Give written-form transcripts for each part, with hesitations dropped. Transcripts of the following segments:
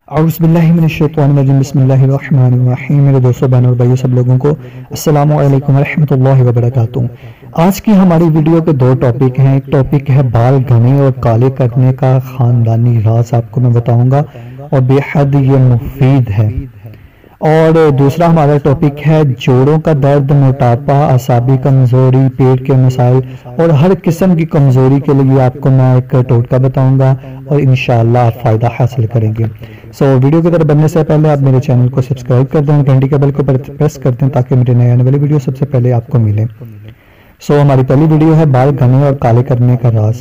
اعوذ باللہ من الشیطان الرجیم بسم اللہ الرحمن الرحیم۔ میرے دوستوں بہنوں اور بھائیوں سب لوگوں کو السلام علیکم ورحمۃ اللہ وبرکاتہ۔ آج کی ہماری ویڈیو کے دو ٹاپک ہیں۔ ایک ٹاپک ہے بال گھنے اور کالے کرنے کا خاندانی راز، آپ کو میں بتاؤں گا اور بے حد یہ مفید ہے۔ اور دوسرا ہمارا ٹاپک ہے جوڑوں کا درد، موٹاپا، اعصابی کمزوری، پیٹ کے مسائل اور ہر قسم کی کمزوری کے لیے آپ کو میں ایک ٹوٹکا بتاؤں گا اور انشاءاللہ آپ فائدہ حاصل کریں گے۔ ویڈیو کی طرف بڑھنے سے پہلے آپ میرے چینل کو سبسکرائب کر دیں، گھنٹی کے بیل کو پریس کر دیں تاکہ میرے نئے آنے والی ویڈیو سب سے پہلے آپ کو ملے۔ ہماری پہلی ویڈیو ہے بال گھنے اور کالے کرنے کا راز۔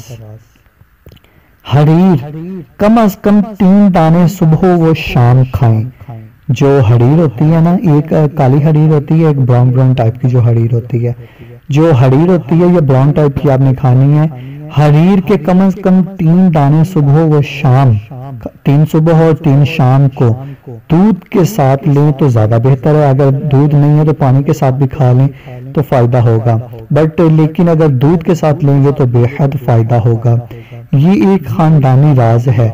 حریر کم از کم 3 دانے صبح و شام کھائیں۔ جو حریر ہوتی ہے نا، ایک کالی حریر ہوتی ہے، ایک براؤن ٹائپ کی جو حریر ہوتی ہے، جو حریر ہوتی ہے یہ براؤن ٹائپ کی آپ نے کھانی ہے۔ حریر کے کم از کم 3 دانے صبح و شام، 3 صبح اور 3 شام کو دودھ کے ساتھ لیں تو زیادہ بہتر ہے۔ اگر دودھ نہیں ہے تو پانی کے ساتھ بھی کھا لیں تو فائدہ ہوگا، لیکن اگر دودھ کے ساتھ لیں گے تو بے حد فائدہ ہوگا۔ یہ ایک خاندانی راز ہے،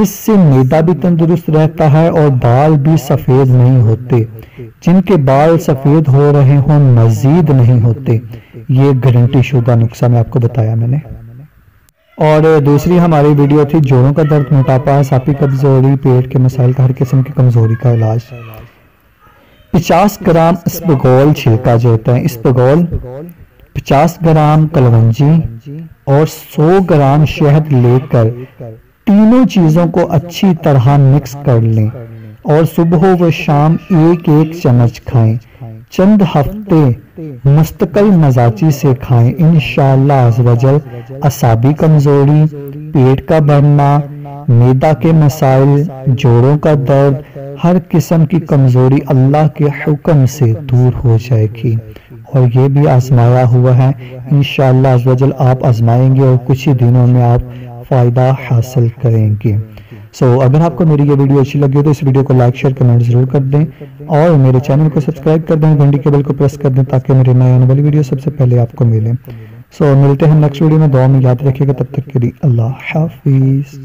اس سے معدہ بھی تندرست رہتا ہے اور بال بھی سفید نہیں ہوتے۔ جن کے بال سفید ہو رہے ہوں مزید نہیں ہوتے، یہ گارنٹی شدہ نسخہ میں آپ کو بتایا میں نے۔ اور دوسری ہماری ویڈیو تھی جوڑوں کا درد، موٹاپا، اعصابی کمزوری، پیٹ کے مسائل کا ہر قسم کی کمزوری کا علاج۔ 50 گرام اسپغول چھلکا جو ہوتا ہے، اسپغول 50 گرام کلونجی اور 100 گرام شہد لے کر تینوں چیزوں کو اچھی طرح مکس کر لیں اور صبح و شام ایک چمچ کھائیں۔ چند ہفتے مستقل مزاجی سے کھائیں، انشاءاللہ عز و جل اعصابی کمزوری، پیٹ کا بڑھنا، معدہ کے مسائل، جوڑوں کا درد، ہر قسم کی کمزوری اللہ کے حکم سے دور ہو جائے گی۔ اور یہ بھی آزمایا ہوا ہے، انشاءاللہ عز و جل آپ آزمائیں گے اور کچھ ہی دنوں میں آپ فائدہ حاصل کریں گے۔ اگر آپ کو میری یہ ویڈیو اچھی لگی تو اس ویڈیو کو لائک، شیئر، کمنٹ ضرور کر دیں اور میرے چینل کو سبسکرائب کر دیں، گھنٹی کے بیل کو پریس کر دیں تاکہ میرے نئے آنے والی ویڈیو سب سے پہلے آپ کو ملے۔ ملتے ہیں نیکسٹ ویڈیو میں، دعا میں یاد رکھیے گا، تب تک کے لیے اللہ حافظ۔